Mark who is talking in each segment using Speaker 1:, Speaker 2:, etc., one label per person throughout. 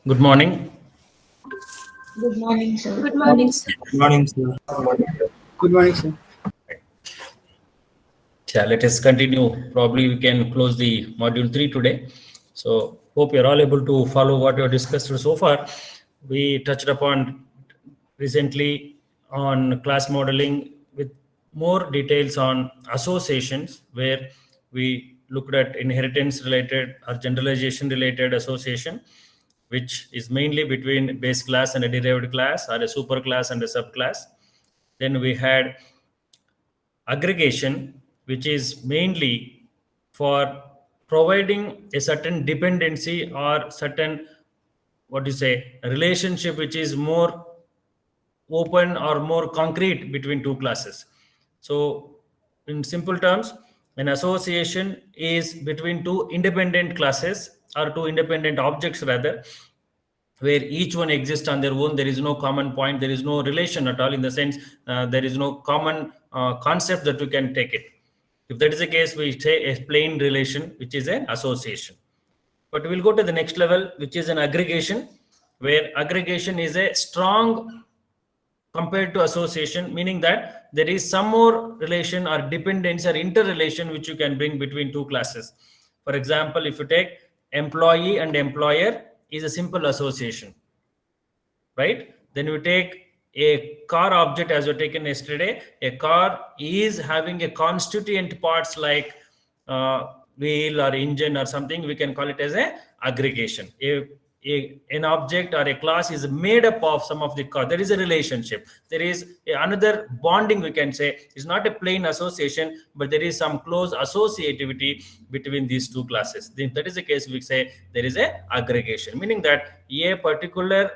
Speaker 1: Good morning.
Speaker 2: Good morning, sir.
Speaker 3: Good morning, sir.
Speaker 4: Good morning, sir.
Speaker 5: Good morning, sir.
Speaker 1: Yeah, let us continue. Probably we can close the module 3 today. So hope you're all able to follow what we have discussed so far. We touched upon recently on class modeling with more details on associations, where we looked at inheritance related or generalization related association, which is mainly between base class and a derived class, or a superclass and a subclass. Then we had aggregation, which is mainly for providing a certain dependency or certain, what do you say, relationship which is more open or more concrete between two classes. So in simple terms, an association is between two independent classes or two independent objects rather, where each one exists on their own. There is no common point, there is no relation at all, in the sense there is no common concept that we can take it. If that is the case, we say a plain relation, which is an association. But we'll go to the next level, which is an aggregation, where aggregation is a strong compared to association, meaning that there is some more relation or dependence or interrelation which you can bring between two classes. For example, if you take employee and employer is a simple association, right? Then you take a car object as you taken yesterday. A car is having a constituent parts like wheel or engine or something. We can call it as a aggregation. An object or a class is made up of some of the car. There is a relationship. There is another bonding, we can say. It's not a plain association, but there is some close associativity between these two classes. If that is the case, we say there is a aggregation, meaning that a particular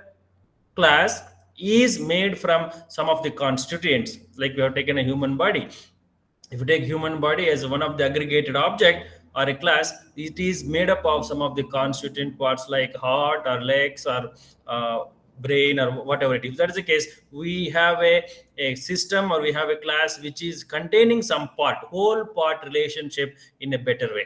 Speaker 1: class is made from some of the constituents. Like we have taken a human body. If you take human body as one of the aggregated object or a class, it is made up of some of the constituent parts like heart or legs or brain or whatever it is. If that is the case, we have a system or we have a class which is containing some part, whole part relationship in a better way.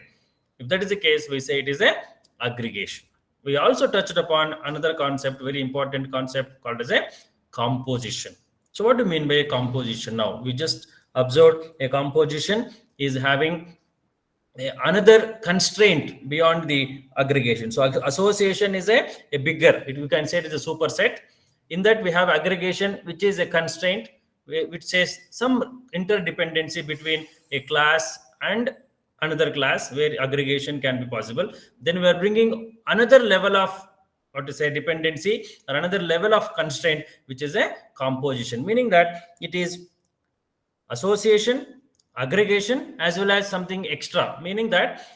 Speaker 1: If that is the case, we say it is a aggregation. We also touched upon another concept, very important concept, called as a composition. So what do you mean by a composition? Now we just observed a composition is having another constraint beyond the aggregation. So association is a bigger, you can say it is a superset. In that we have aggregation, which is a constraint which says some interdependency between a class and another class, where aggregation can be possible. Then we are bringing another level of, what to say, dependency, or another level of constraint, which is a composition, meaning that it is association, aggregation, as well as something extra, meaning that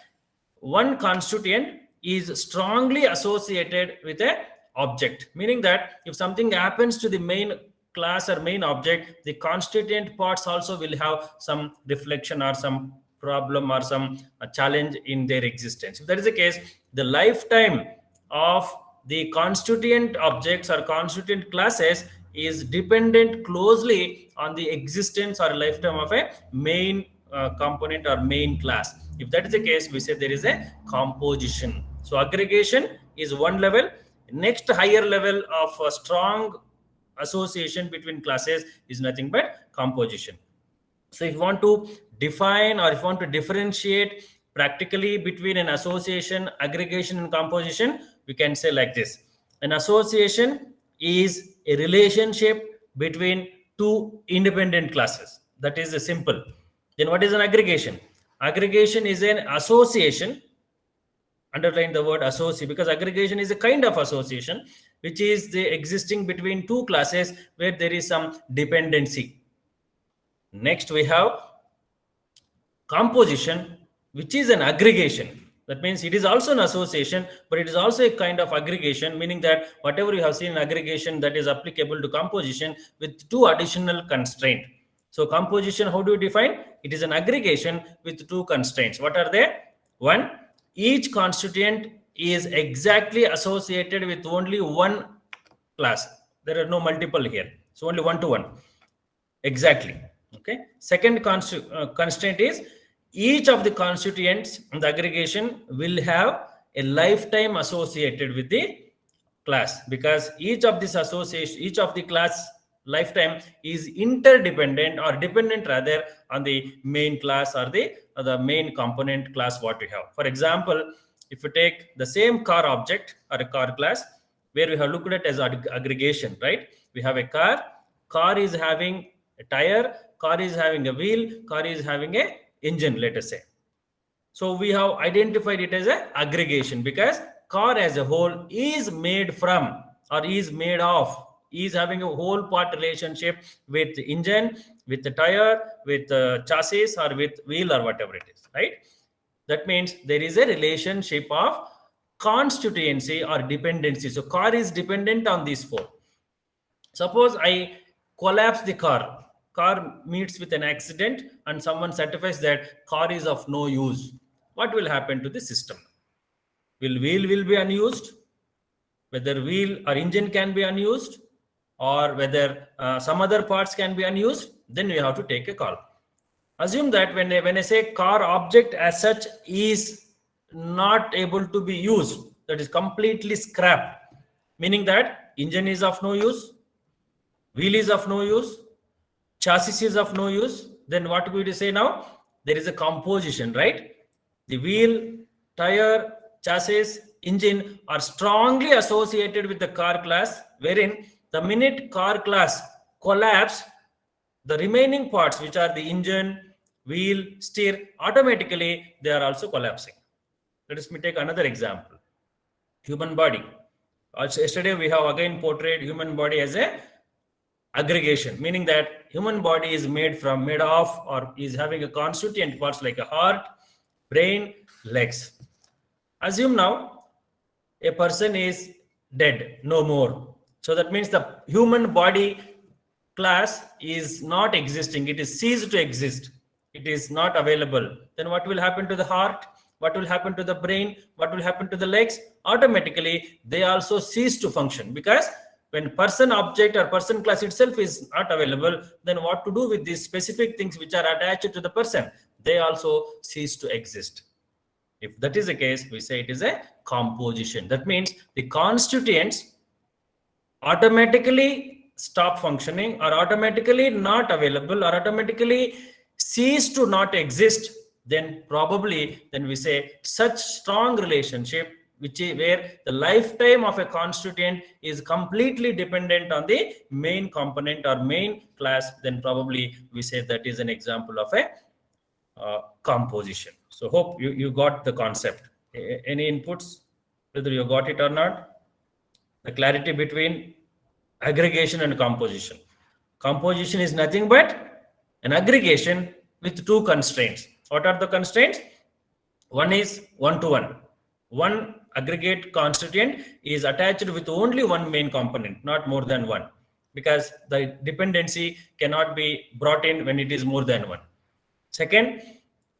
Speaker 1: one constituent is strongly associated with a object, meaning that if something happens to the main class or main object, the constituent parts also will have some reflection or some problem or some challenge in their existence. If that is the case, the lifetime of the constituent objects or constituent classes is dependent closely on the existence or lifetime of a main component or main class. If that is the case, we say there is a composition. So aggregation is one level. Next higher level of a strong association between classes is nothing but composition. So if you want to define or if you want to differentiate practically between an association, aggregation, and composition, we can say like this. An association is a relationship between two independent classes. That is simple. Then what is an aggregation? Aggregation is an association. Underline the word associate, because aggregation is a kind of association which is the existing between two classes where there is some dependency. Next we have composition, which is an aggregation. That means it is also an association, but it is also a kind of aggregation, meaning that whatever you have seen in aggregation, that is applicable to composition with two additional constraints. So composition, how do you define? It is an aggregation with two constraints. What are they? One, each constituent is exactly associated with only one class. There are no multiple here. So only one to one. Exactly. Okay. Second constraint is each of the constituents in the aggregation will have a lifetime associated with the class, because each of this association, each of the class lifetime is interdependent or dependent rather on the main class or the main component class what we have. For example, if you take the same car object or a car class where we have looked at as aggregation, right? We have a car is having a tire, car is having a wheel, car is having a engine, let us say. So we have identified it as an aggregation because car as a whole is made from or is made of, is having a whole part relationship with the engine, with the tire, with the chassis or with wheel or whatever it is, right? That means there is a relationship of constituency or dependency. So car is dependent on these four. Suppose I collapse the car meets with an accident and someone certifies that car is of no use. What will happen to the system? Wheel will be unused, whether wheel or engine can be unused, or whether some other parts can be unused, then we have to take a call. Assume that when I say car object as such is not able to be used, that is completely scrapped, meaning that engine is of no use, wheel is of no use, chassis is of no use, then what we say now? There is a composition, right? The wheel, tire, chassis, engine are strongly associated with the car class, wherein the minute car class collapse, the remaining parts, which are the engine, wheel, steer, automatically they are also collapsing. Let us take another example. Human body. Also, yesterday we have again portrayed human body as a aggregation, meaning that human body is made of or is having a constituent parts like a heart, brain, legs. Assume now a person is dead, no more. So that means the human body class is not existing. It is ceased to exist. It is not available. Then what will happen to the heart? What will happen to the brain? What will happen to the legs? Automatically, they also cease to function, because when person object or person class itself is not available, then what to do with these specific things which are attached to the person? They also cease to exist. If that is the case, we say it is a composition. That means the constituents automatically stop functioning or automatically not available or automatically cease to not exist. Then probably we say such strong relationship where the lifetime of a constituent is completely dependent on the main component or main class, then probably we say that is an example of a composition. So hope you got the concept. Any inputs, whether you got it or not? The clarity between aggregation and composition. Composition is nothing but an aggregation with two constraints. What are the constraints? One is one-to-one. One aggregate constituent is attached with only one main component, not more than one, because the dependency cannot be brought in when it is more than one. Second,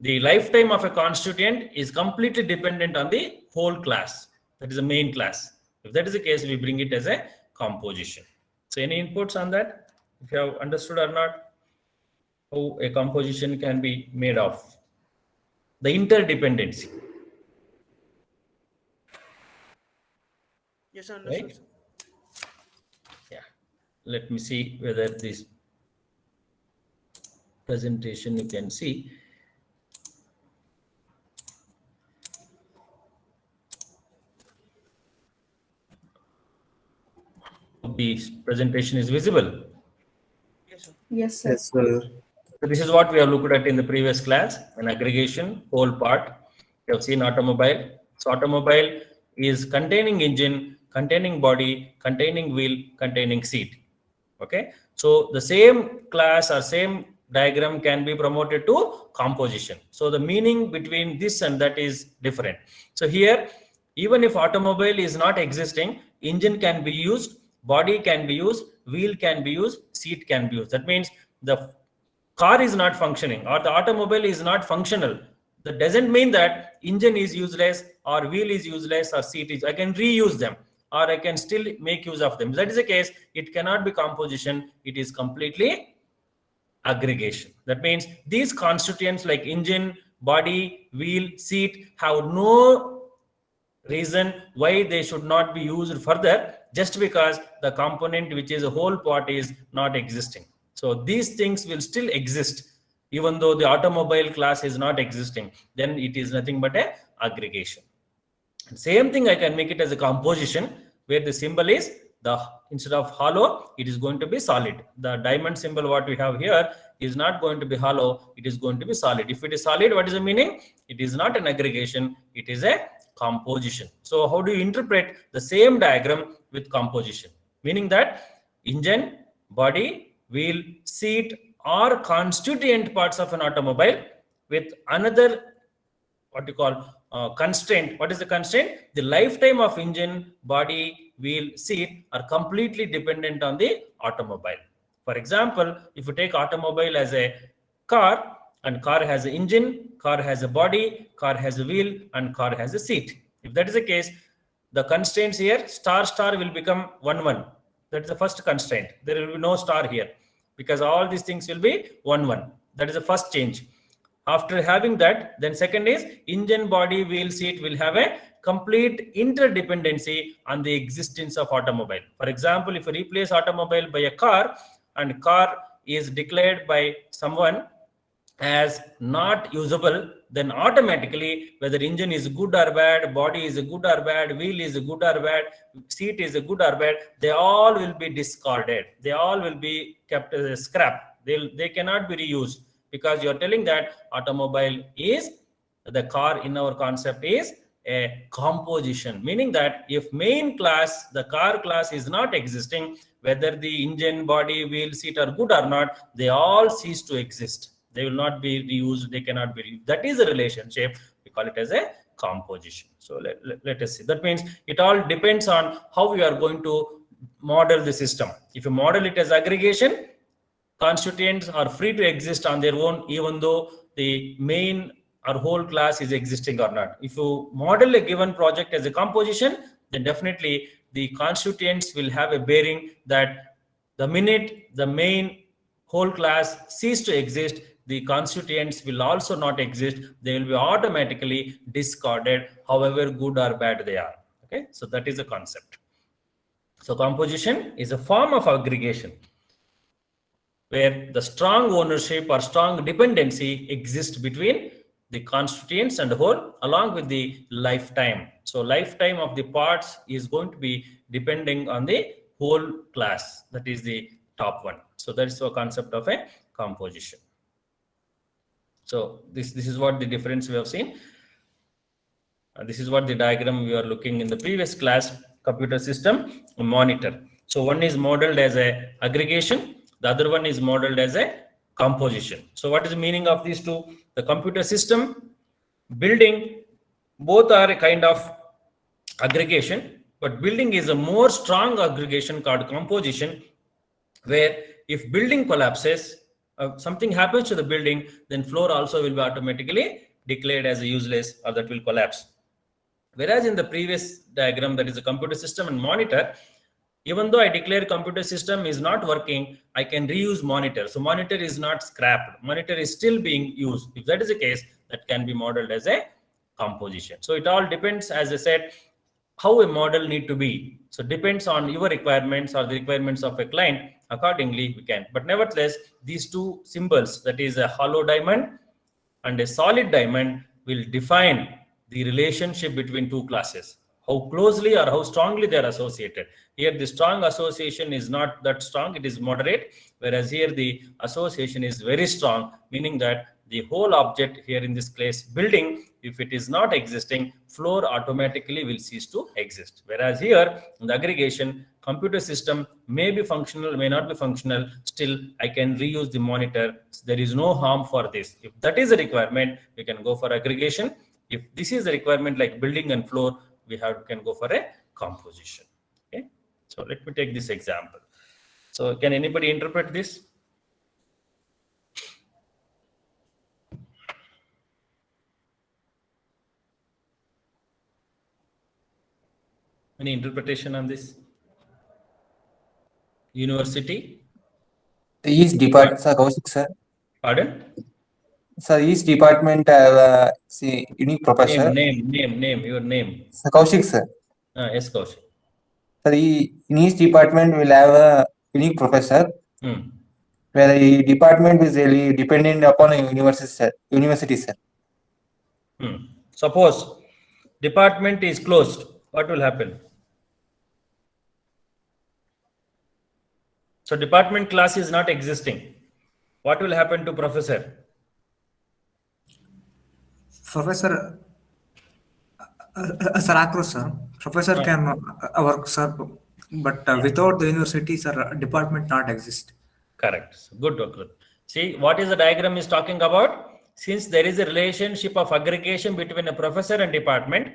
Speaker 1: the lifetime of a constituent is completely dependent on the whole class, that is the main class. If that is the case, we bring it as a composition. So any inputs on that? If you have understood or not, how a composition can be made of? The interdependency.
Speaker 5: Yes, understood.
Speaker 1: Right? Yeah. Let me see whether this presentation you can see. The presentation is visible.
Speaker 5: Yes, sir.
Speaker 2: Yes, sir.
Speaker 5: Yes, sir.
Speaker 1: So this is what we have looked at in the previous class, an aggregation, whole part. We have seen automobile. So automobile is containing engine, containing body, containing wheel, containing seat. Okay. So the same class or same diagram can be promoted to composition. So the meaning between this and that is different. So here, even if automobile is not existing, engine can be used, body can be used, wheel can be used, seat can be used. That means the car is not functioning or the automobile is not functional. That doesn't mean that engine is useless or wheel is useless or seat is. I can reuse them or I can still make use of them. If that is the case, it cannot be composition. It is completely aggregation. That means these constituents like engine, body, wheel, seat have no reason why they should not be used further. just because the component which is a whole part is not existing. So these things will still exist even though the automobile class is not existing. Then it is nothing but a aggregation. Same thing, I can make it as a composition where the symbol is instead of hollow, it is going to be solid. The diamond symbol what we have here is not going to be hollow, it is going to be solid. If it is solid, what is the meaning? It is not an aggregation, it is a composition. So how do you interpret the same diagram with composition? Meaning that engine, body, wheel, seat are constituent parts of an automobile with another what you call constraint. What is the constraint? The lifetime of engine, body, wheel, seat are completely dependent on the automobile. For example, if you take automobile as a car, and car has an engine, car has a body, car has a wheel, and car has a seat. If that is the case, the constraints here, star will become 1 1. That is the first constraint. There will be no star here because all these things will be 1 1. That is the first change. After having that, then second is engine, body, wheel, seat will have a complete interdependency on the existence of automobile. For example, if you replace automobile by a car and car is declared by someone as not usable, then automatically whether engine is good or bad, body is good or bad, wheel is good or bad, seat is good or bad, they all will be discarded. They all will be kept as a scrap. They cannot be reused. Because you're telling that automobile is, the car in our concept is a composition, meaning that if main class, the car class is not existing, whether the engine, body, wheel, seat are good or not, they all cease to exist. They will not be reused, they cannot be reused. That is a relationship, we call it as a composition. So let us see. That means it all depends on how we are going to model the system. If you model it as aggregation, constituents are free to exist on their own even though the main or whole class is existing or not. If you model a given project as a composition, then definitely the constituents will have a bearing that the minute the main whole class cease to exist, the constituents will also not exist. They will be automatically discarded, however good or bad they are. Okay, so that is the concept. So composition is a form of aggregation where the strong ownership or strong dependency exists between the constituents and the whole along with the lifetime. So lifetime of the parts is going to be depending on the whole class. That is the top one. So that is the concept of a composition. So this is what the difference we have seen. This is what the diagram we are looking in the previous class, computer system, monitor. So one is modeled as a aggregation. The other one is modeled as a composition. So what is the meaning of these two? The computer system, building, both are a kind of aggregation, but building is a more strong aggregation called composition, where if building collapses, something happens to the building, then floor also will be automatically declared as useless or that will collapse. Whereas in the previous diagram, that is a computer system and monitor, even though I declare computer system is not working, I can reuse monitor. So monitor is not scrapped. Monitor is still being used. If that is the case, that can be modeled as a composition. So it all depends, as I said, how a model need to be. So depends on your requirements or the requirements of a client. Accordingly, we can. But nevertheless, these two symbols, that is a hollow diamond and a solid diamond, will define the relationship between two classes. How closely or how strongly they are associated. Here the strong association is not that strong, it is moderate, whereas here the association is very strong, meaning that the whole object here in this case building, if it is not existing, floor automatically will cease to exist. Whereas here in the aggregation, computer system may be functional, may not be functional, still I can reuse the monitor. There is no harm for this. If that is a requirement, we can go for aggregation. If this is a requirement like building and floor, we can go for a composition. Okay, so let me take this example. So can anybody interpret this? Any interpretation on this? University?
Speaker 5: Each department, sir, Kaushik, sir.
Speaker 1: Pardon?
Speaker 5: Sir, each department have unique professor.
Speaker 1: Name, your name.
Speaker 5: Sir, Kaushik, sir.
Speaker 1: Yes, Kaushik.
Speaker 5: So in each department will have a unique professor,
Speaker 1: Hmm.
Speaker 5: where the department is really dependent upon a university, sir.
Speaker 1: Suppose department is closed, what will happen? So department class is not existing. What will happen to professor?
Speaker 3: Professor, sir, across, sir. Professor can work, sir, but without the university, sir, department not exist.
Speaker 1: Correct. Good, good. See, what is the diagram is talking about? Since there is a relationship of aggregation between a professor and department,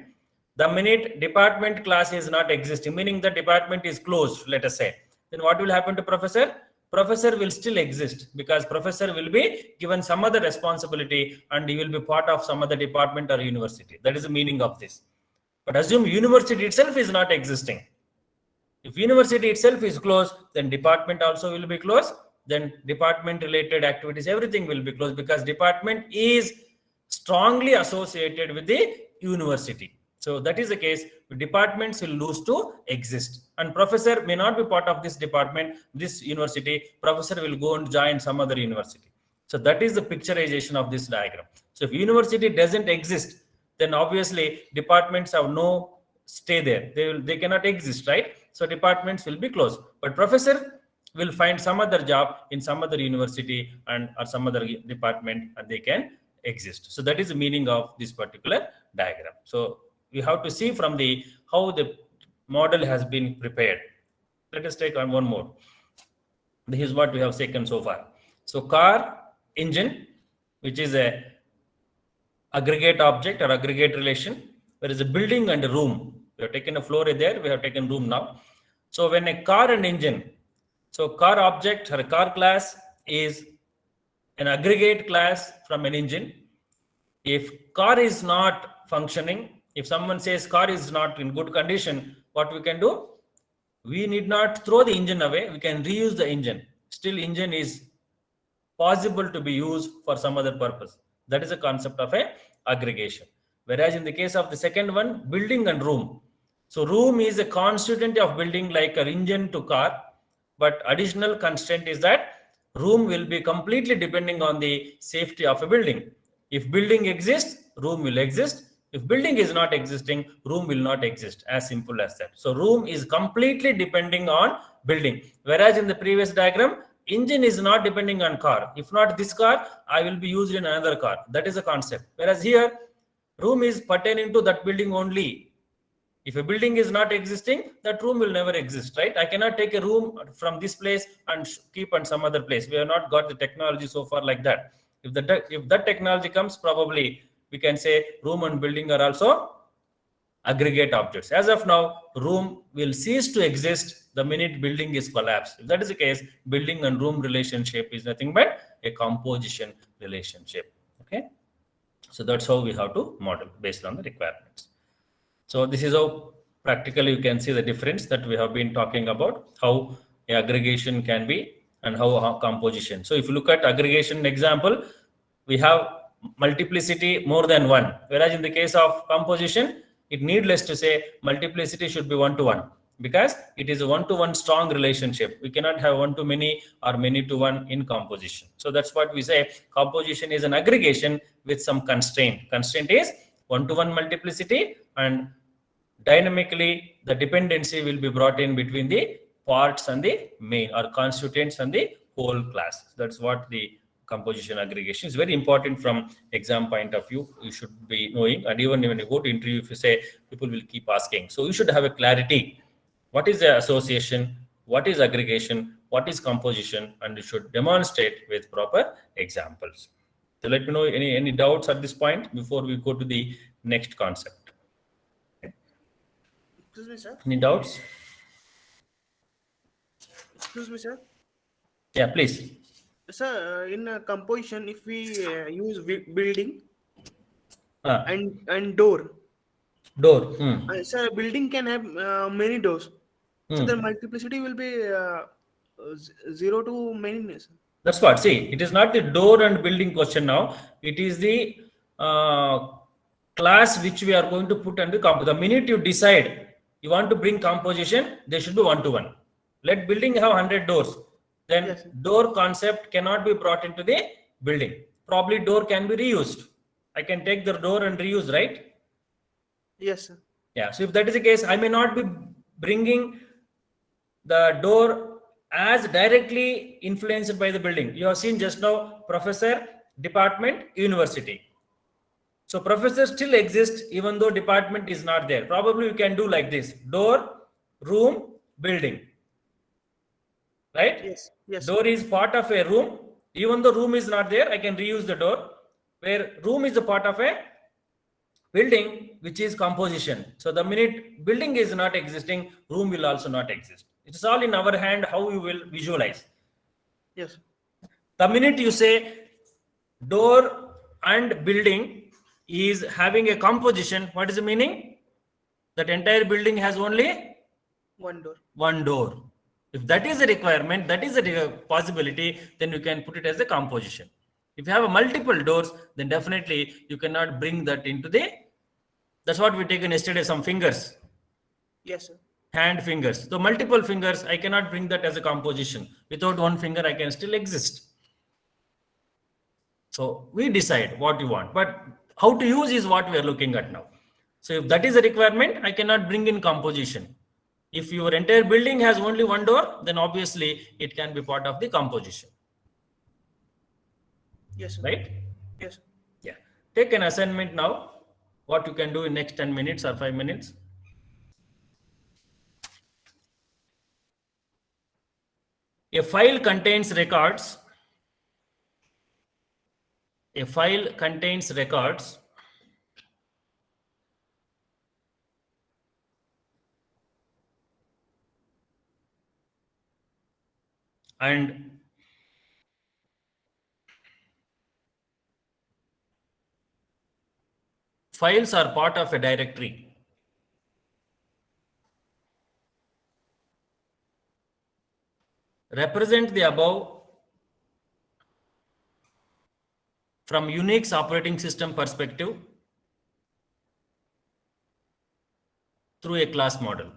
Speaker 1: the minute department class is not existing, meaning the department is closed, let us say, then what will happen to professor? Professor will still exist because professor will be given some other responsibility and he will be part of some other department or university. That is the meaning of this. But assume university itself is not existing. If university itself is closed, then department also will be closed. Then department related activities, everything will be closed because department is strongly associated with the university. So that is the case. Departments will lose to exist, and professor may not be part of this department, this university. Professor will go and join some other university. So that is the picturization of this diagram. So if university doesn't exist, then obviously departments have no stay there. They cannot exist, right? So departments will be closed, but professor will find some other job in some other university and or some other department, and they can exist. So that is the meaning of this particular diagram. So we have to see from the how the model has been prepared. Let us take on one more. This is what we have taken so far. So car, engine, which is a aggregate object or aggregate relation. There is a building and a room. We have taken a floor there, we have taken room now. So when a car and engine, so car object or a car class is an aggregate class from an engine. If car is not functioning, if someone says car is not in good condition, what we can do? We need not throw the engine away, we can reuse the engine. Still engine is possible to be used for some other purpose. That is a concept of a aggregation. Whereas in the case of the second one, building and room. So room is a constituent of building like an engine to car, but additional constraint is that room will be completely depending on the safety of a building. If building exists, room will exist. If building is not existing, room will not exist. As simple as that. So room is completely depending on building. Whereas in the previous diagram, engine is not depending on car. If not this car, I will be used in another car. That is a concept. Whereas here, room is pertaining to that building only. If a building is not existing, that room will never exist, right? I cannot take a room from this place and keep on some other place. We have not got the technology so far like that. If that technology comes, probably we can say room and building are also aggregate objects. As of now, room will cease to exist the minute building is collapsed. If that is the case, building and room relationship is nothing but a composition relationship. Okay, so that's how we have to model based on the requirements. So this is how practically you can see the difference that we have been talking about, how aggregation can be and how composition. So if you look at aggregation example, we have multiplicity more than one, whereas in the case of composition, it needless to say multiplicity should be 1 to 1 because it is a 1 to 1 strong relationship. We cannot have 1 to many or many to 1 in composition. So that's what we say composition is an aggregation with some constraint. Constraint is 1 to 1 multiplicity, and dynamically the dependency will be brought in between the parts and the main or constituents and the whole class. That's what the composition aggregation is. Very important from exam point of view. You should be knowing, and even when you go to interview, if you say, people will keep asking. So you should have a clarity. What is the association? What is aggregation? What is composition? And you should demonstrate with proper examples. So let me know any doubts at this point before we go to the next concept.
Speaker 4: Excuse me, sir.
Speaker 1: Any doubts?
Speaker 4: Excuse me, sir.
Speaker 1: Yeah, please.
Speaker 4: Sir, in composition, if we use building and door,
Speaker 1: Door.
Speaker 4: sir, building can have many doors. So the
Speaker 1: Hmm.
Speaker 4: multiplicity will be 0 to many. Sir.
Speaker 1: That's what. See, it is not the door and building question now. It is the class which we are going to put under comp. The minute you decide You want to bring composition, they should be 1-to-1. Let building have 100 doors. Then
Speaker 4: Yes, sir.
Speaker 1: door concept cannot be brought into the building. Probably door can be reused. I can take the door and reuse, right?
Speaker 4: Yes, sir.
Speaker 1: Yeah. So if that is the case, I may not be bringing the door as directly influenced by the building. You have seen just now professor, department, university. So professor still exists even though department is not there. Probably you can do like this: door, room, building. Right?
Speaker 4: Yes. Yes, sir.
Speaker 1: Door is part of a room. Even though room is not there, I can reuse the door. Where room is a part of a building, which is composition. So the minute building is not existing, room will also not exist. It's all in our hand how you will visualize.
Speaker 4: Yes.
Speaker 1: The minute you say door and building is having a composition, what is the meaning? That entire building has only
Speaker 4: One door.
Speaker 1: one door. If that is a requirement, that is a possibility, then you can put it as a composition. If you have a multiple doors, then definitely you cannot bring that into the, that's what we taken yesterday, some fingers,
Speaker 4: Yes, sir.
Speaker 1: hand fingers. So multiple fingers, I cannot bring that as a composition. Without one finger, I can still exist. So we decide what you want, but how to use is what we are looking at now. So if that is a requirement, I cannot bring in composition. If your entire building has only one door, then obviously it can be part of the composition,
Speaker 4: Yes, sir.
Speaker 1: right?
Speaker 4: Yes, sir.
Speaker 1: Yeah. Take an assignment now. What you can do in next 10 minutes or 5 minutes. A file contains records. A file contains records and files are part of a directory. Represent the above from Unix operating system perspective through a class model.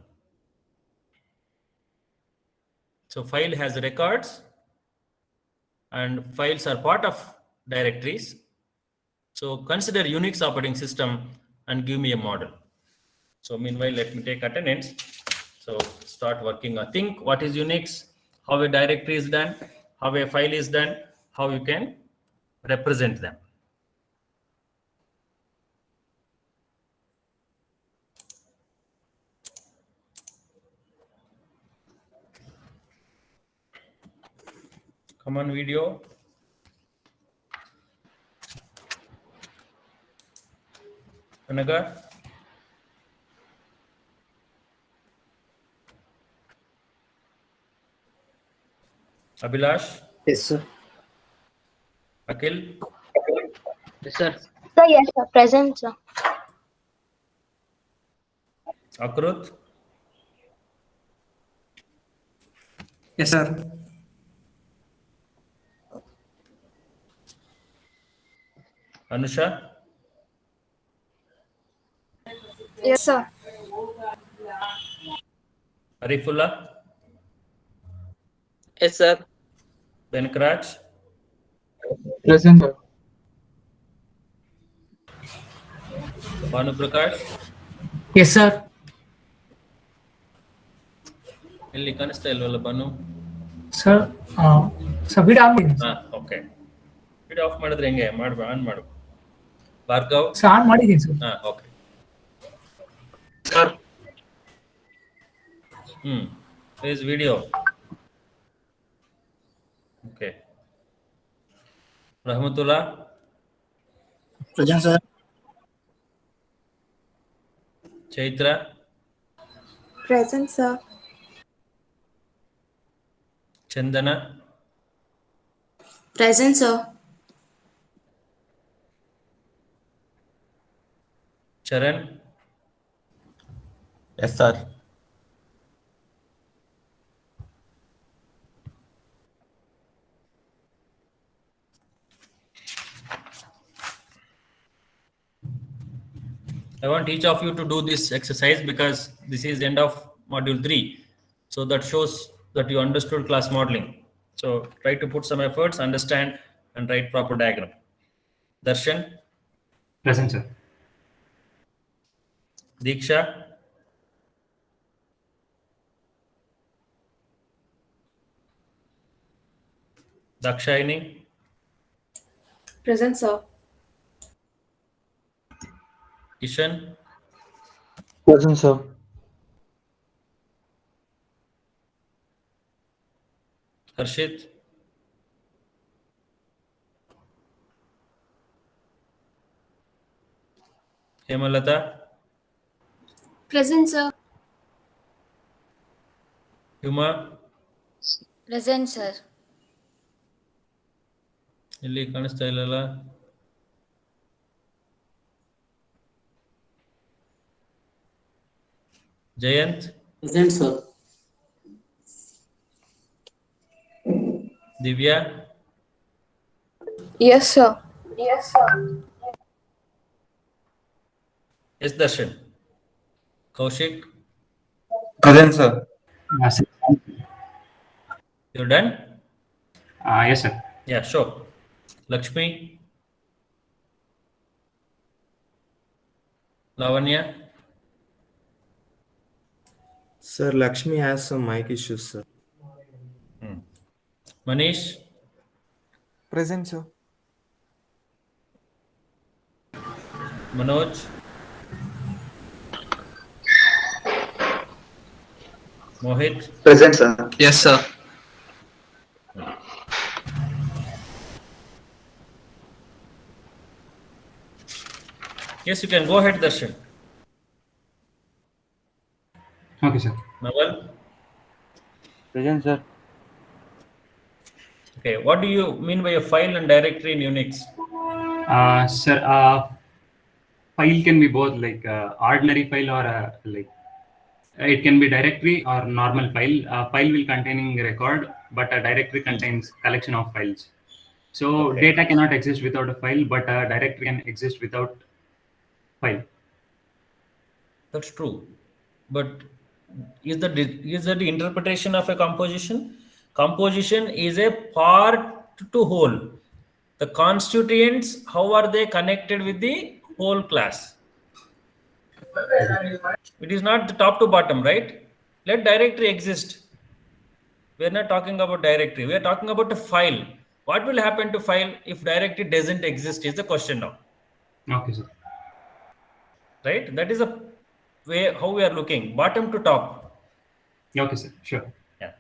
Speaker 1: So file has records and files are part of directories. So consider Unix operating system and give me a model. So meanwhile, let me take attendance. So start working on, think what is Unix, how a directory is done, how a file is done, how you can represent them. Come on, video. Anaga. Abhilash.
Speaker 6: Yes, sir.
Speaker 1: Akhil.
Speaker 6: Yes, sir.
Speaker 2: Sir, yes, sir. Present, sir.
Speaker 1: Akrut.
Speaker 3: Yes, sir.
Speaker 1: Anusha.
Speaker 7: Yes, sir.
Speaker 1: Arifullah.
Speaker 6: Yes, sir.
Speaker 1: Venkraj.
Speaker 5: Present, sir.
Speaker 1: Banu Prakash.
Speaker 8: Yes, sir.
Speaker 1: ಇಲ್ಲಿ ಕಾಣಿಸ್ತಾ ಇಲ್ವಲ್ಲ Banu?
Speaker 8: Sir, video on ಮಾಡಿದ್ದೀನಿ
Speaker 1: ಹಾ, okay. Video of ಮಾಡಿದ್ರೆ ಹೆಂಗೆ? On ಮಾಡು. Bhargav.
Speaker 8: Sir on ಮಾಡಿದ್ದೀನಿ sir.
Speaker 1: ಹಾ, okay.
Speaker 6: Sir.
Speaker 1: Is video. Okay. Rahmatullah.
Speaker 6: Present, sir.
Speaker 1: Chaitra.
Speaker 7: Present, sir.
Speaker 1: Chandana.
Speaker 9: Present, sir.
Speaker 1: Charan.
Speaker 5: Yes, sir.
Speaker 1: I want each of you to do this exercise because this is the end of module 3. So that shows that you understood class modeling. So try to put some efforts, understand, and write proper diagram. Darshan,
Speaker 9: Present, sir.
Speaker 1: Diksha, Dakshayani,
Speaker 7: Present, sir.
Speaker 1: Kishan,
Speaker 5: Present, sir.
Speaker 1: Harshit, Hemalata,
Speaker 7: Present, sir.
Speaker 1: Huma,
Speaker 2: Present, sir.
Speaker 1: ಇಲ್ಲಿ ಕಾಣಿಸ್ತಾ ಇಲ್ಲಲ್ಲ Jayant,
Speaker 6: Present, sir.
Speaker 1: Divya,
Speaker 7: Yes, sir.
Speaker 1: S Darshan, Kaushik,
Speaker 5: Present, sir.
Speaker 9: Sir.
Speaker 1: you're done?
Speaker 9: Yes, sir.
Speaker 1: Yeah, sure. Lakshmi, Lavanya,
Speaker 4: Sir, Lakshmi has some mic issues, sir.
Speaker 1: Manish,
Speaker 10: Present, sir.
Speaker 1: Manoj, Mohit,
Speaker 6: Present, sir.
Speaker 10: Yes, sir.
Speaker 1: yes, you can go ahead, Darshan.
Speaker 9: Okay, sir.
Speaker 1: Naval,
Speaker 5: Present, sir.
Speaker 1: okay, what do you mean by a file and directory in Unix?
Speaker 9: Sir, file can be both like ordinary file or like it can be directory or normal file. File will containing record, but a directory contains collection of files. So
Speaker 1: Okay.
Speaker 9: data cannot exist without a file, but a directory can exist without file.
Speaker 1: That's true, but is that the interpretation of a composition? Composition is a part to whole. The constituents, how are they connected with the whole class? It is not the top to bottom, right? Let directory exist. We are not talking about directory. We are talking about a file. What will happen to file if directory doesn't exist is the question now,
Speaker 9: Okay, sir.
Speaker 1: right? That is a way how we are looking, bottom to top.
Speaker 9: Okay, sir. Sure.
Speaker 1: Yeah.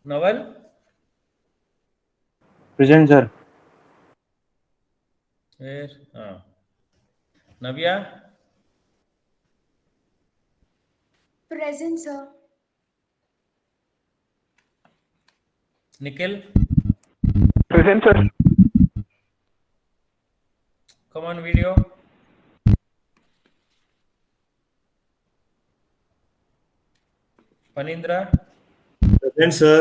Speaker 1: Naval,
Speaker 5: Present, sir.
Speaker 1: where? Navya,
Speaker 7: Present, sir.
Speaker 1: Nikhil,
Speaker 10: Present, sir.
Speaker 1: come on video. Panindra,
Speaker 4: Present, sir.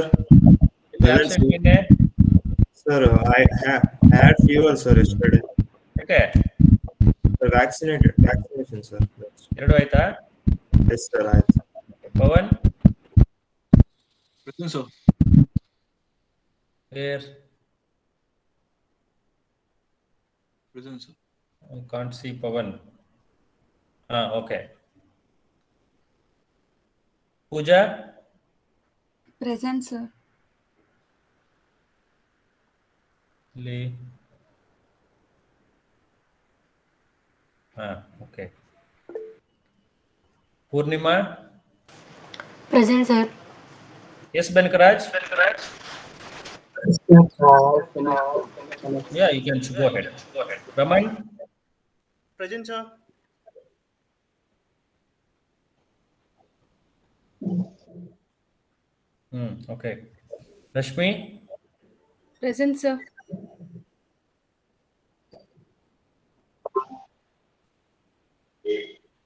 Speaker 1: absent ನಿನ್ನೆ?
Speaker 4: Sir, I had fever, sir, yesterday.
Speaker 1: Okay,
Speaker 4: Sir, vaccination, sir.
Speaker 1: ಎರಡು ಆಯ್ತಾ?
Speaker 4: Yes, sir. ಆಯ್ತು.
Speaker 1: Pavan,
Speaker 10: Present, sir.
Speaker 1: where?
Speaker 10: Present, sir.
Speaker 1: I can't see Pavan. Okay. Pooja,
Speaker 7: Present, sir.
Speaker 1: Lee. Okay. Purnima,
Speaker 2: Present, sir.
Speaker 1: yes, Benkaraj. Yeah, you can go ahead. Raman,
Speaker 4: Present, sir.
Speaker 1: okay. Rashmi,
Speaker 7: Present, sir.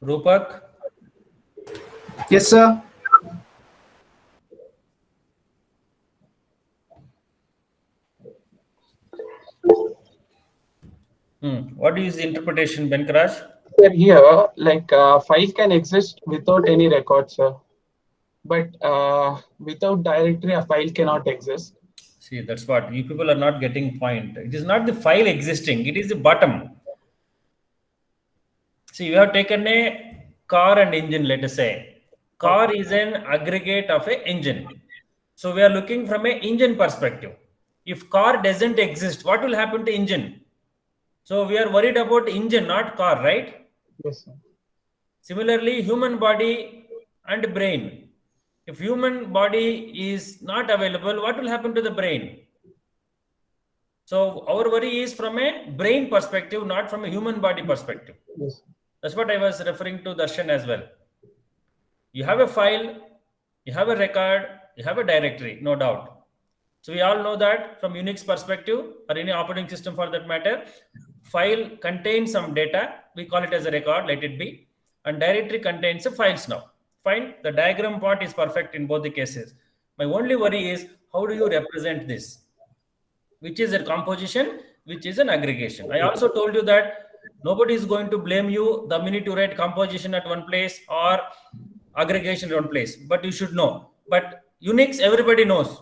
Speaker 1: Rupak,
Speaker 6: Yes, sir.
Speaker 1: What is the interpretation, Benkaraj?
Speaker 11: Sir, here, like file can exist without any record, sir. But without directory, a file cannot exist.
Speaker 1: See, that's what you people are not getting point. It is not the file existing, it is the bottom. See, you have taken a car and engine, let us say. Car is an aggregate of a engine. So we are looking from a engine perspective. If car doesn't exist, what will happen to engine? So we are worried about engine, not car, right?
Speaker 11: Yes, sir.
Speaker 1: Similarly, human body and brain. If human body is not available, what will happen to the brain? So our worry is from a brain perspective, not from a human body perspective.
Speaker 11: Yes.
Speaker 1: That's what I was referring to Darshan as well. You have a file, you have a record, you have a directory, no doubt. So we all know that from Unix perspective or any operating system for that matter, file contains some data. We call it as a record, let it be. And directory contains the files now. Fine, the diagram part is perfect in both the cases. My only worry is how do you represent this? Which is a composition, which is an aggregation. I also told you that nobody is going to blame you the minute you write composition at one place or aggregation at one place, but you should know. But Unix, everybody knows.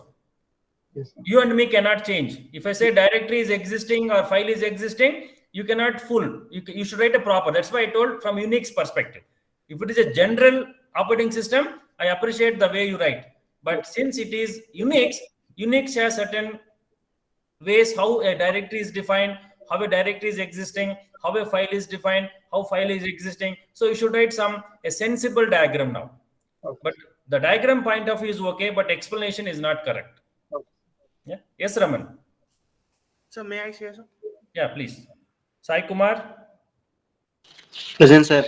Speaker 11: Yes, sir.
Speaker 1: You and me cannot change. If I say directory is existing or file is existing, you cannot fool. You should write a proper. That's why I told from Unix perspective. If it is a general operating system, I appreciate the way you write. But since it is Unix, Unix has certain ways how a directory is defined, how a directory is existing, how a file is defined, how file is existing. So you should write a sensible diagram now.
Speaker 11: Okay.
Speaker 1: But the diagram point of view is okay, but explanation is not correct.
Speaker 11: Okay.
Speaker 1: Yeah. Yes, Raman.
Speaker 4: So may I say so?
Speaker 1: Yeah, please. Sai Kumar.
Speaker 6: Present, sir.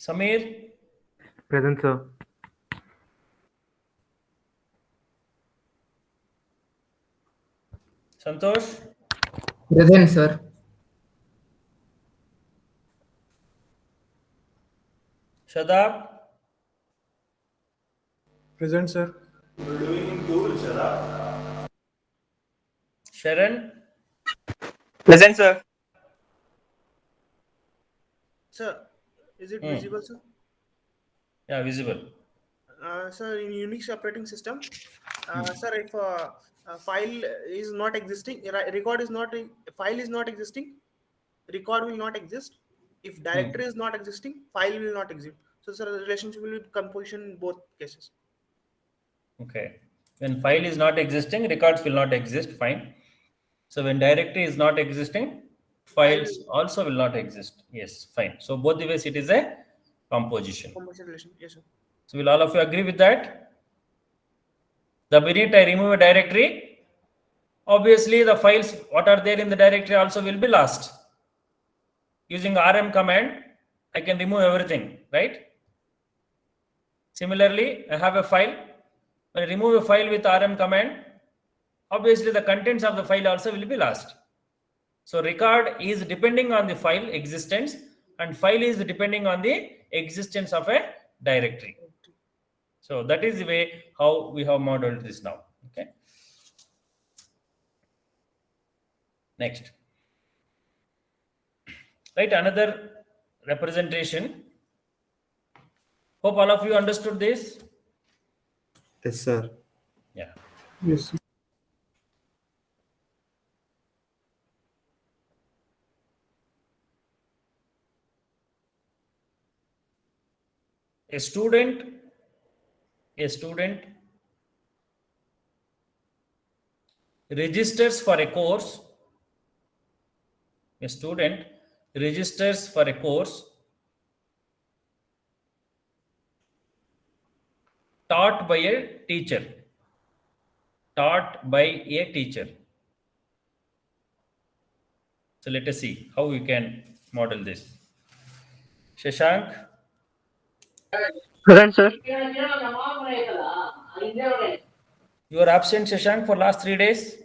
Speaker 1: Samir.
Speaker 10: Present, sir.
Speaker 1: Santosh.
Speaker 6: Present, sir.
Speaker 1: Shadab.
Speaker 10: Present, sir.
Speaker 1: Sharon.
Speaker 5: Present, sir.
Speaker 4: Sir, is it visible, sir?
Speaker 1: Yeah, visible.
Speaker 4: Sir, in Unix operating system, sir, if a file is not existing, file is not existing, record will not exist. If directory is not existing, file will not exist. So, sir, the relationship will be composition in both cases.
Speaker 1: Okay. When file is not existing, records will not exist. Fine. So when directory is not existing, files also will not exist. Yes, fine. So both the ways it is a composition.
Speaker 4: Composition relation, yes, sir.
Speaker 1: So will all of you agree with that? The minute I remove a directory, obviously the files what are there in the directory also will be lost. Using rm command, I can remove everything, right? Similarly, I have a file. When I remove a file with rm command, obviously the contents of the file also will be lost. So record is depending on the file existence and file is depending on the existence of a directory. So that is the way how we have modeled this now. Okay. Next. Right, another representation. Hope all of you understood this.
Speaker 10: Yes, sir.
Speaker 1: Yeah.
Speaker 10: Yes, sir.
Speaker 1: A student registers for a course. A student registers for a course taught by a teacher. Taught by a teacher. So let us see how we can model this. Shashank.
Speaker 6: Present, sir.
Speaker 1: You are absent, Shashank, for last 3 days.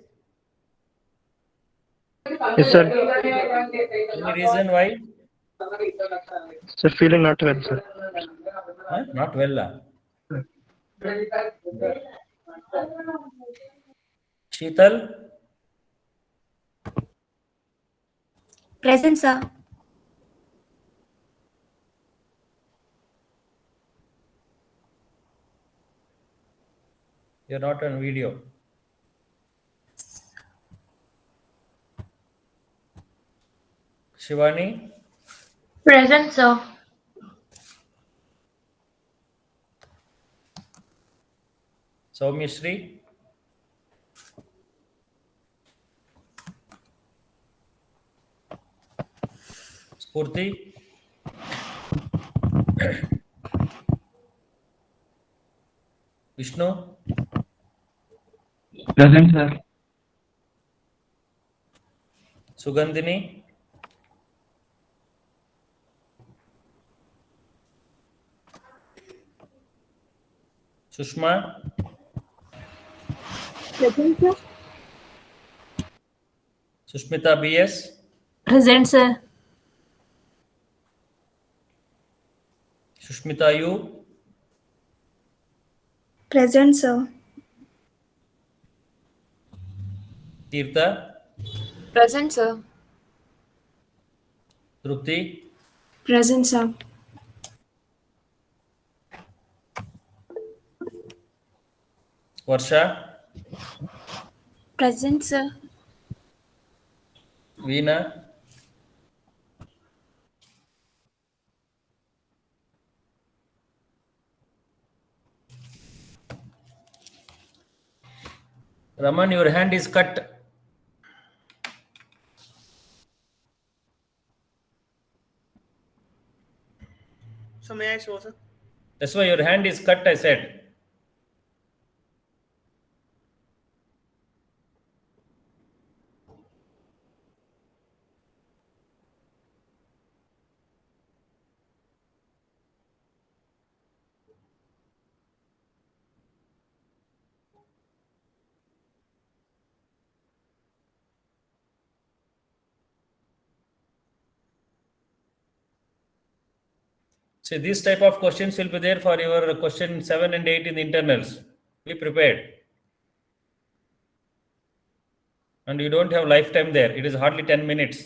Speaker 6: Yes, sir.
Speaker 1: Any reason why?
Speaker 6: Sir, feeling not well, sir.
Speaker 1: Huh? Not well. Sheetal.
Speaker 7: Present, sir.
Speaker 1: You're not on video. Shivani,
Speaker 2: Present, sir.
Speaker 1: Soumyashri, Spurti, Vishnu,
Speaker 6: Present, sir.
Speaker 1: Sugandhini, Sushma,
Speaker 7: Present, sir.
Speaker 1: Sushmita BS,
Speaker 7: Present, sir.
Speaker 1: Sushmita U,
Speaker 7: Present, sir.
Speaker 1: Tirtha,
Speaker 7: Present, sir.
Speaker 1: Trupti,
Speaker 7: Present, sir.
Speaker 1: Varsha,
Speaker 7: Present, sir.
Speaker 1: Veena, Raman, your hand is cut.
Speaker 4: So may I show, sir?
Speaker 1: That's why your hand is cut, I said. See, these type of questions will be there for your question 7 and 8 in the internals. Be prepared. And you don't have lifetime there. It is hardly 10 minutes.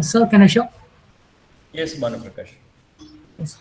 Speaker 8: Sir, can I show?
Speaker 1: Yes, Manu Prakash.
Speaker 8: Yes.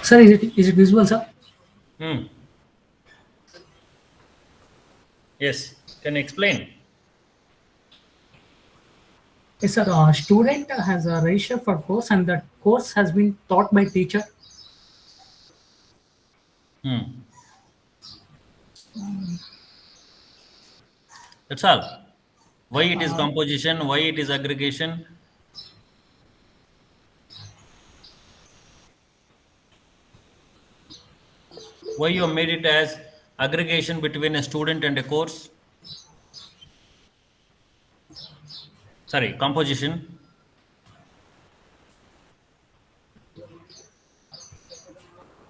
Speaker 8: Sir, is it visible, sir?
Speaker 1: Yes. Can you explain?
Speaker 8: Yes, sir. Student has a registered for course and that course has been taught by teacher.
Speaker 1: That's all. Why it is composition? Why it is aggregation? Why you made it as aggregation between a student and a course? Sorry, composition.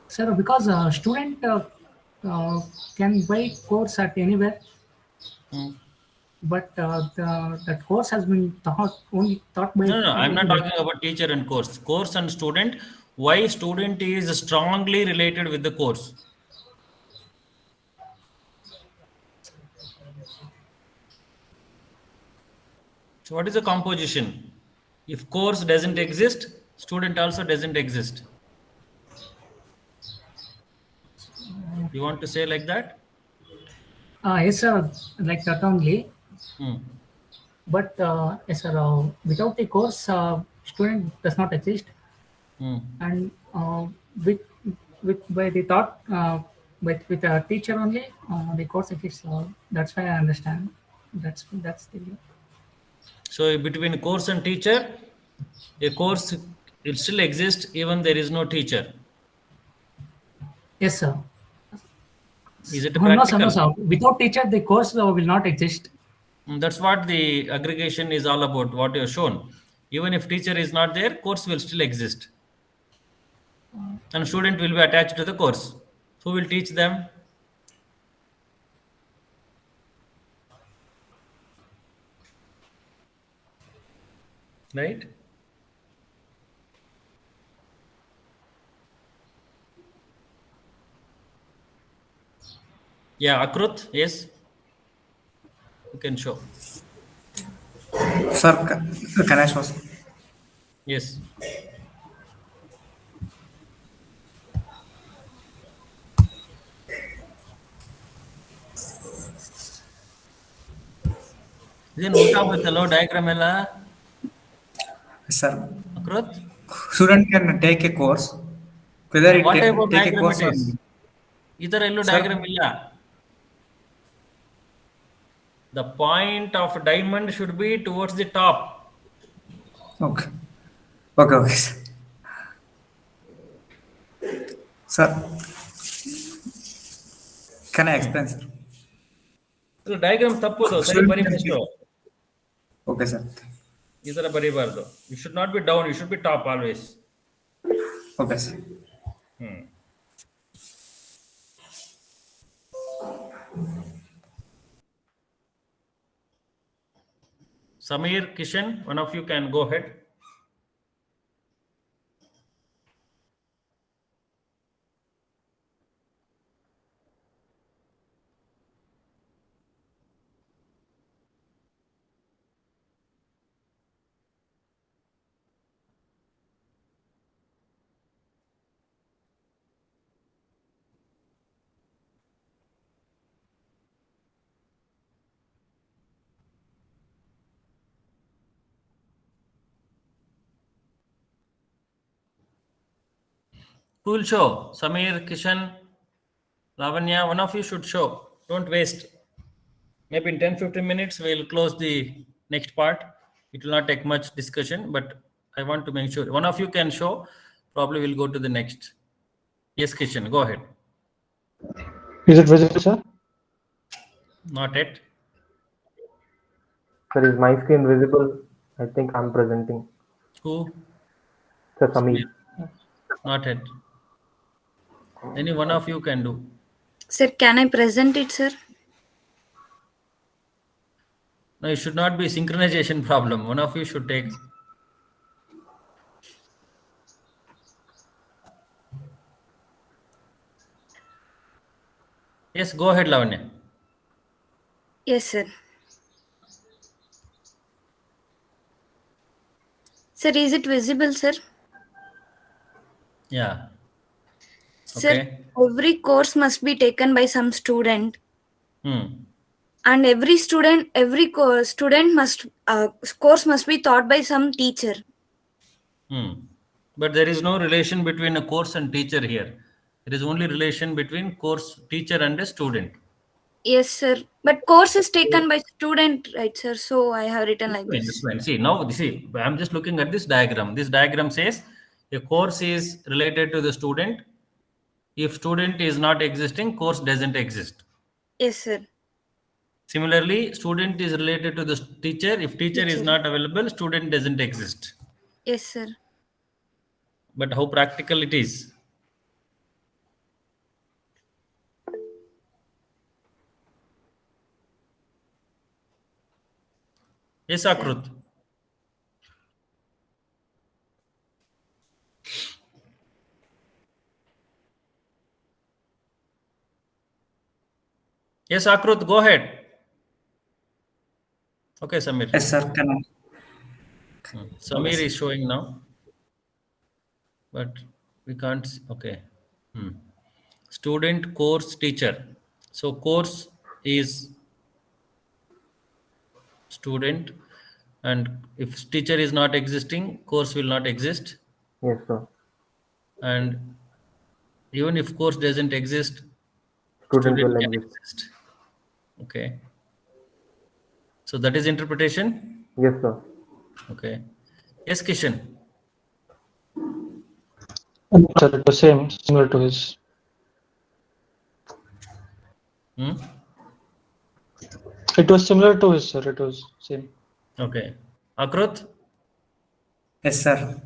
Speaker 8: Sir, because student can buy course at anywhere, but that course has been only taught by.
Speaker 1: No, I'm not talking about teacher and course. Course and student. Why student is strongly related with the course? So what is the composition? If course doesn't exist, student also doesn't exist. You want to say like that?
Speaker 8: Yes, sir, like that only.
Speaker 1: Hmm.
Speaker 8: But yes, sir, without the course, student does not exist.
Speaker 1: Hmm.
Speaker 8: And with by the thought, with a teacher only, the course exists. That's why I understand. That's the
Speaker 1: So between course and teacher, a course it still exists even there is no teacher.
Speaker 8: yes, sir.
Speaker 1: Is it
Speaker 8: Oh, no, sir, no,
Speaker 1: practical?
Speaker 8: sir. Without teacher, the course will not exist.
Speaker 1: That's what the aggregation is all about, what you have shown. Even if teacher is not there, course will still exist. And student will be attached to the course. Who will teach them? Right? Yeah, Akrut, yes. You can show.
Speaker 3: Sir, can I show?
Speaker 1: Yes. Then ulta hoಯ್ತಲ್ಲೋ diagram ಎಲ್ಲ
Speaker 3: Sir,
Speaker 1: Akrut?
Speaker 3: student can take a course. Whether it
Speaker 1: What
Speaker 3: can
Speaker 1: type of
Speaker 3: take a
Speaker 1: diagram
Speaker 3: course
Speaker 1: it
Speaker 3: or
Speaker 1: is? ಈ ಥರ ಎಲ್ಲೂ
Speaker 3: Sir.
Speaker 1: diagram ಇಲ್ಲ. The point of diamond should be towards the top.
Speaker 3: okay. Okay, okay. Sir, can I explain, sir?
Speaker 1: Diagram ತಪ್ಪೋದು ಸರಿ
Speaker 3: Student
Speaker 1: ಬರಿ
Speaker 3: can
Speaker 1: first.
Speaker 3: take- Okay, sir.
Speaker 1: ಈ ಥರ ಬರೀಬಾರ್ದು. You should not be down, you should be top always.
Speaker 3: Okay, sir.
Speaker 1: Samir, Kishan, one of you can go ahead. Who will show? Samir, Kishan, Lavanya, one of you should show. Don't waste. Maybe in 10-15 minutes, we'll close the next part. It will not take much discussion, but I want to make sure. One of you can show. Probably we'll go to the next. Yes, Kishan, go ahead.
Speaker 6: Is it visible, sir?
Speaker 1: Not yet.
Speaker 10: Sir, is my screen visible? I think I'm presenting.
Speaker 1: Who?
Speaker 10: Sir, Samir.
Speaker 1: Not yet. Any one of you can do.
Speaker 7: Sir, can I present it, sir?
Speaker 1: No, it should not be synchronization problem. One of you should take. Yes, go ahead, Lavanya.
Speaker 7: Yes, sir. Sir, is it visible, sir?
Speaker 1: Yeah.
Speaker 7: Sir,
Speaker 1: Okay.
Speaker 7: every course must be taken by some student.
Speaker 1: And
Speaker 7: every student must course must be taught by some teacher.
Speaker 1: But there is no relation between a course and teacher here. There is only relation between course teacher and a student.
Speaker 7: Yes, sir. But course is taken by student, right, sir? So I have written like this.
Speaker 1: See, now, I'm just looking at this diagram. This diagram says a course is related to the student. If student is not existing, course doesn't exist.
Speaker 7: Yes, sir.
Speaker 1: Similarly, student is related to the teacher. If teacher is not available, student doesn't exist.
Speaker 7: Yes, sir.
Speaker 1: But how practical it is? Yes, Akrut. Yes, Akrut, go ahead. Okay, Samir.
Speaker 3: Yes, sir.
Speaker 1: Samir is showing now, but we can't. Okay. Student, course, teacher. So course is student, and if teacher is not existing, course will not exist.
Speaker 10: Yes, sir.
Speaker 1: And even if course doesn't exist,
Speaker 10: Student
Speaker 1: student
Speaker 10: will
Speaker 1: can
Speaker 10: exist.
Speaker 1: exist. Okay. So that is interpretation.
Speaker 10: Yes, sir.
Speaker 1: Okay. Yes, Kishan.
Speaker 6: Sir, it was similar to his. It was similar to his, sir. It was same.
Speaker 1: Okay. Akrut?
Speaker 3: Yes, sir.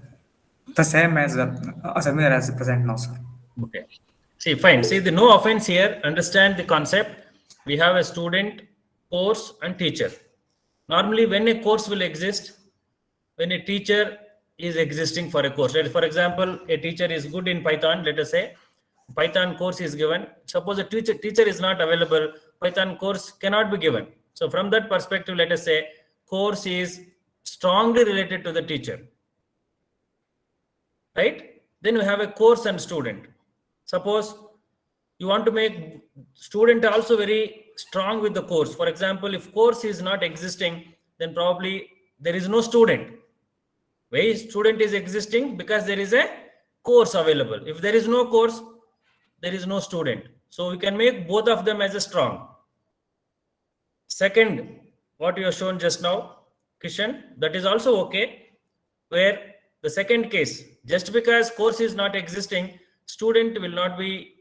Speaker 3: The same as similar as present now, sir.
Speaker 1: Okay. See, fine. See, the no offense here. Understand the concept. We have a student, course, and teacher. Normally, when a course will exist, when a teacher is existing for a course. Right? For example, a teacher is good in Python. Let us say Python course is given. Suppose a teacher is not available. Python course cannot be given. So from that perspective, let us say course is strongly related to the teacher. Right? Then we have a course and student. Suppose you want to make student also very strong with the course. For example, if course is not existing, then probably there is no student. Why student is existing? Because there is a course available. If there is no course, there is no student. So we can make both of them as a strong. Second, what you have shown just now, Kishan, that is also okay. Where the second case, just because course is not existing, student will not be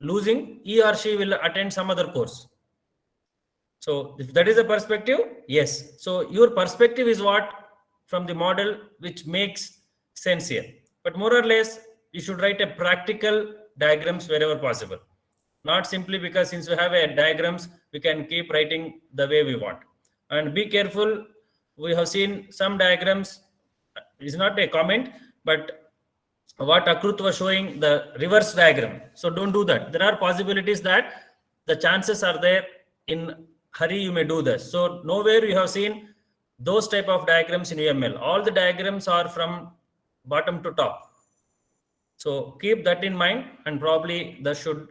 Speaker 1: losing, he or she will attend some other course. So if that is the perspective, yes. So your perspective is what from the model which makes sense here. But more or less, you should write a practical diagrams wherever possible. Not simply because since we have a diagrams, we can keep writing the way we want. And be careful. We have seen some diagrams. Is not a comment, but what Akrut was showing, the reverse diagram. So don't do that. There are possibilities that the chances are there in hurry you may do this. So nowhere you have seen those type of diagrams in UML. All the diagrams are from bottom to top. So keep that in mind, and probably that should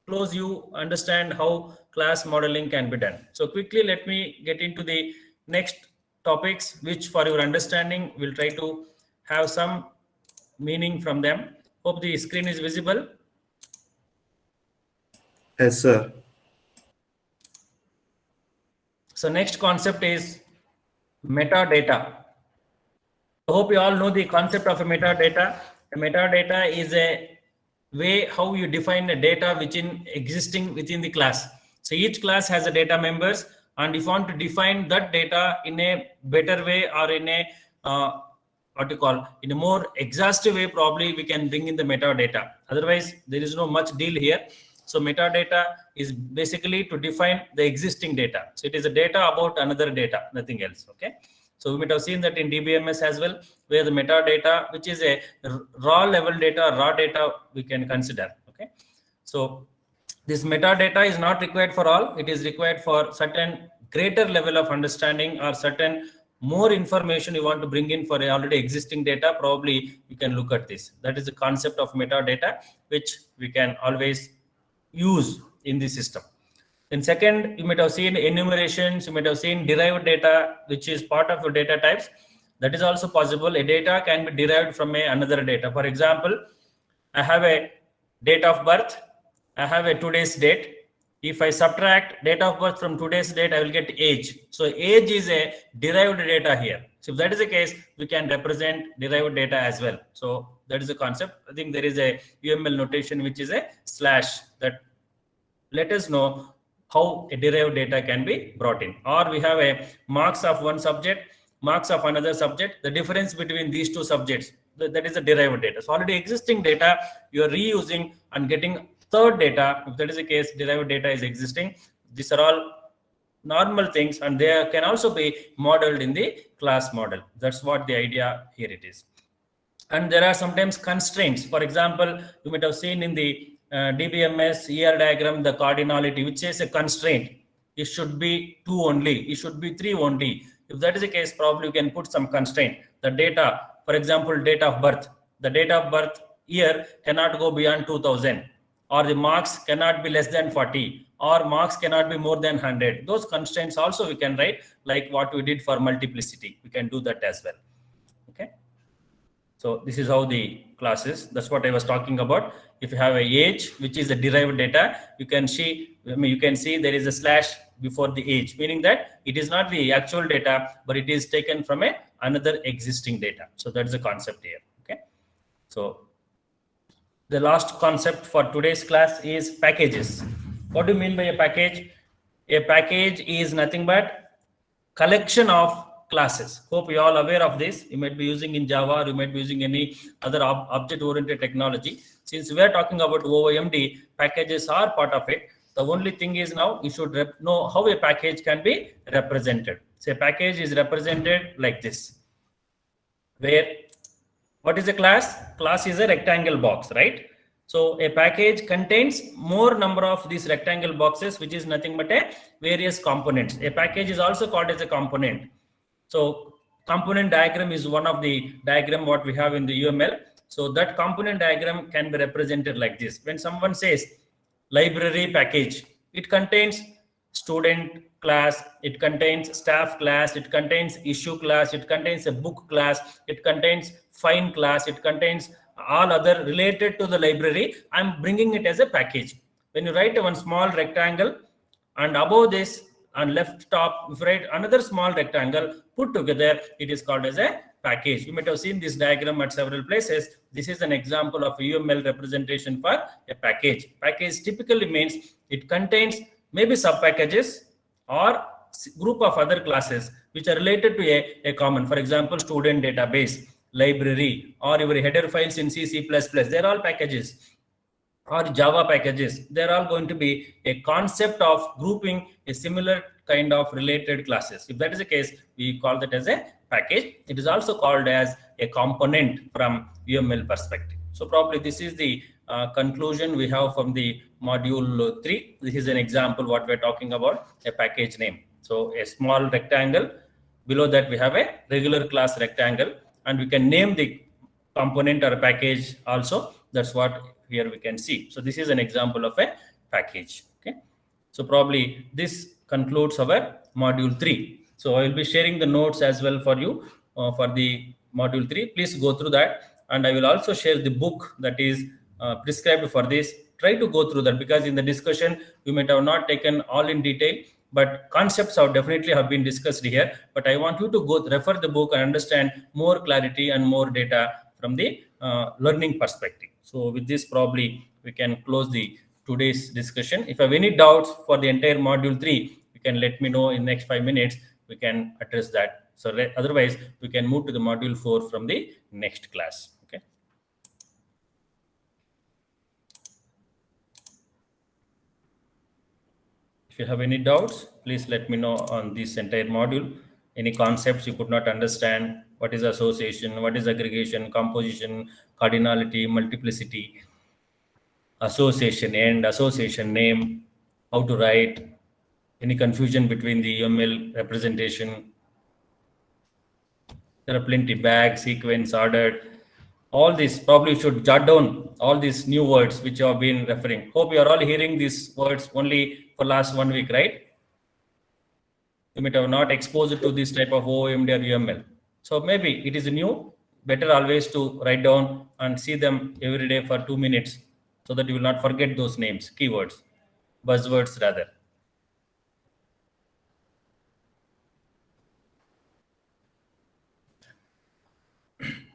Speaker 1: close you understand how class modeling can be done. So quickly, let me get into the next topics, which for your understanding, we'll try to have some meaning from them. Hope the screen is visible.
Speaker 12: Yes, sir.
Speaker 1: So next concept is metadata. I hope you all know the concept of a metadata. A metadata is a way how you define a data which in existing within the class. So each class has a data members, and if you want to define that data in a better way or in a in a more exhaustive way, probably we can bring in the metadata. Otherwise, there is no much deal here. So metadata is basically to define the existing data. So it is a data about another data, nothing else. Okay. So we might have seen that in DBMS as well, where the metadata, which is a raw level data, raw data, we can consider. Okay. So this metadata is not required for all. It is required for certain greater level of understanding or certain more information you want to bring in for a already existing data. Probably you can look at this. That is the concept of metadata, which we can always use in the system. Then second, you might have seen enumerations, you might have seen derived data, which is part of your data types. That is also possible. A data can be derived from another data. For example, I have a date of birth, I have a today's date. If I subtract date of birth from today's date, I will get age. So age is a derived data here. So if that is the case, we can represent derived data as well. So that is the concept. I think there is a UML notation, which is a slash, that let us know how a derived data can be brought in. Or we have a marks of one subject, marks of another subject, the difference between these two subjects, that is the derived data. So already existing data, you are reusing and getting third data. If that is the case, derived data is existing. These are all normal things, and they can also be modeled in the class model. That's what the idea here it is. And there are sometimes constraints. For example, you might have seen in the DBMS ER diagram, the cardinality, which is a constraint. It should be 2 only. It should be 3 only. If that is the case, probably you can put some constraint. The data, for example, date of birth. The date of birth year cannot go beyond 2000, or the marks cannot be less than 40, or marks cannot be more than 100. Those constraints also we can write, like what we did for multiplicity. We can do that as well. Okay. So this is how the class is. That's what I was talking about. If you have a age, which is the derived data, you can see there is a slash before the age, meaning that it is not the actual data, but it is taken from another existing data. So that's the concept here. Okay. So the last concept for today's class is packages. What do you mean by a package? A package is nothing but collection of classes. Hope you all aware of this. You might be using in Java, or you might be using any other object-oriented technology. Since we are talking about OOMD, packages are part of it. The only thing is now you should know how a package can be represented. So a package is represented like this, where what is a class? Class is a rectangle box, right? So a package contains more number of these rectangle boxes, which is nothing but a various components. A package is also called as a component. So component diagram is one of the diagram what we have in the UML. So that component diagram can be represented like this. When someone says library package, it contains student class, it contains staff class, it contains issue class, it contains a book class, it contains fine class, it contains all other related to the library. I'm bringing it as a package. When you write one small rectangle, and above this on left top, if you write another small rectangle, put together, it is called as a package. You might have seen this diagram at several places. This is an example of a UML representation for a package. Package typically means it contains maybe sub packages or group of other classes which are related to a common, for example, student database, library, or your header files in C++. They're all packages, or Java packages. They're all going to be a concept of grouping a similar kind of related classes. If that is the case, we call that as a package. It is also called as a component from UML perspective. So probably this is the conclusion we have from the module 3. This is an example what we're talking about, a package name. So a small rectangle, below that we have a regular class rectangle, and we can name the component or package also. That's what here we can see. So this is an example of a package. Okay. So probably this concludes our module 3. So I will be sharing the notes as well for you for the module 3. Please go through that, and I will also share the book that is prescribed for this. Try to go through that, because in the discussion you might have not taken all in detail, but concepts have definitely have been discussed here. But I want you to go refer the book and understand more clarity and more data from the learning perspective. So with this, probably we can close the today's discussion. If you have any doubts for the entire module 3, you can let me know in next 5 minutes. We can address that. So otherwise, we can move to the module 4 from the next class. Okay. If you have any doubts, please let me know on this entire module. Any concepts you could not understand, what is association, what is aggregation, composition, cardinality, multiplicity, association end, association name, how to write, any confusion between the UML representation. There are plenty, bag, sequence, ordered. All this, probably you should jot down all these new words which you have been referring. Hope you are all hearing these words only for last 1 week, right? You might have not exposed to this type of OOMD or UML. So maybe it is new. Better always to write down and see them every day for 2 minutes, so that you will not forget those names, keywords, buzzwords rather.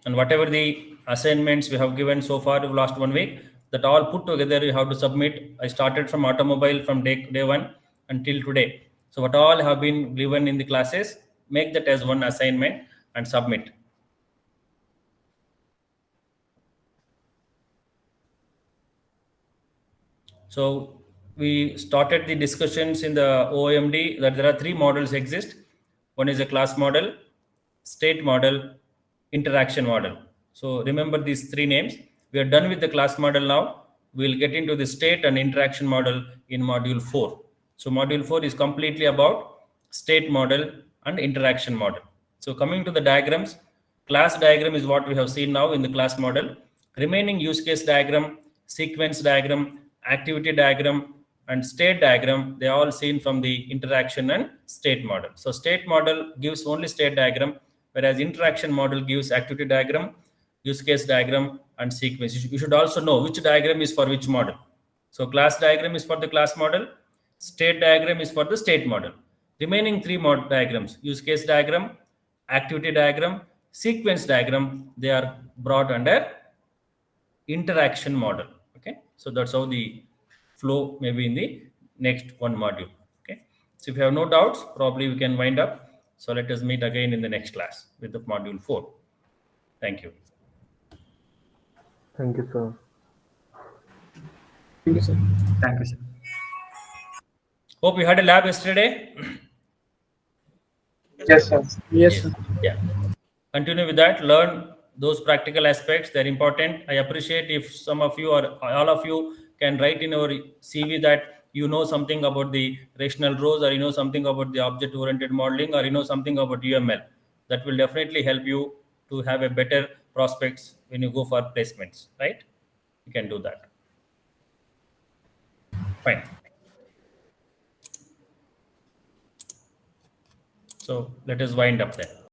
Speaker 1: And whatever the assignments we have given so far of last 1 week, that all put together you have to submit. I started from automobile from day 1 until today. So what all have been given in the classes, make that as one assignment and submit. So we started the discussions in the OOMD that there are 3 models exist. One is a class model, state model, interaction model. So remember these 3 names. We are done with the class model now. We will get into the state and interaction model in module 4. So module 4 is completely about state model and interaction model. So coming to the diagrams, class diagram is what we have seen now in the class model. Remaining use case diagram, sequence diagram, activity diagram, and state diagram, they are all seen from the interaction and state model. So state model gives only state diagram, whereas interaction model gives activity diagram, use case diagram, and sequence. You should also know which diagram is for which model. So class diagram is for the class model, state diagram is for the state model. Remaining three diagrams, use case diagram, activity diagram, sequence diagram, they are brought under interaction model. Okay, so that's how the flow may be in the next one module. Okay, so if you have no doubts, probably we can wind up. So let us meet again in the next class with the module 4. Thank you.
Speaker 10: Thank you, sir.
Speaker 3: Thank you, sir.
Speaker 1: Hope you had a lab yesterday.
Speaker 6: Yes, sir.
Speaker 4: Yes,
Speaker 1: Yes. Yeah. Continue with that. Learn those practical aspects. They're important. I appreciate if some of you or all of you can write in your CV that you know something about the rational rows, or you know something about the object-oriented modeling, or you know something about UML. That will definitely help you to have a better prospects when you go for placements, right? You can do that. Fine. So let us wind up there.